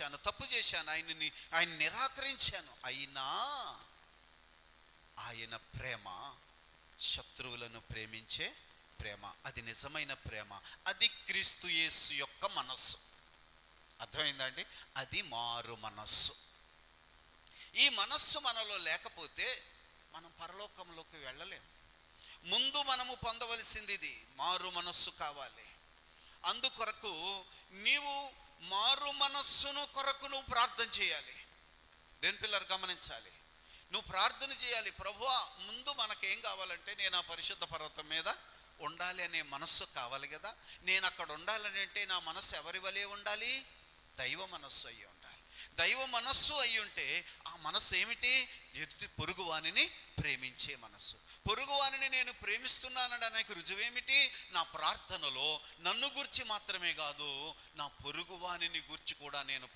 చేశాను, తప్పు చేశాను, ఆయన నిరాకరించాను. అయినా ఆయన ప్రేమ శత్రువులను ప్రేమించే ప్రేమ. అది నిజమైన ప్రేమ. అది క్రీస్తు యేసు యొక్క మనస్సు. అర్థమైందండి? అది మారు మనస్సు. ఈ మనస్సు మనలో లేకపోతే మనం పరలోకంలోకి వెళ్ళలేం. ముందు మనము పొందవలసింది ఇది, మారు మనస్సు కావాలి. అందుకొరకు నీవు మారు మనస్సును కొరకు నువ్వు ప్రార్థన చేయాలి. దేని పిల్లలు గమనించాలి, నువ్వు ప్రార్థన చేయాలి. ప్రభువా, ముందు మనకేం కావాలంటే నేను ఆ పరిశుద్ధ పర్వతం మీద ఉండాలి అనే మనస్సు కావాలి కదా. నేను అక్కడ ఉండాలని అంటే నా మనస్సు ఎవరి వలె ఉండాలి? దైవ మనస్సు అయ్యి ఉండాలి. దైవ మనస్సు అయి ఉంటే ఆ మనస్సు ఏమిటి? పొరుగువానిని ప్రేమించే మనస్సు. పొరుగువానిని నేను ప్రేమిస్తున్నానడానికి రుజువేమిటి? నా ప్రార్థనలో నన్ను గురించి మాత్రమే కాదు, నా పొరుగువానిని గురించి కూడా నేను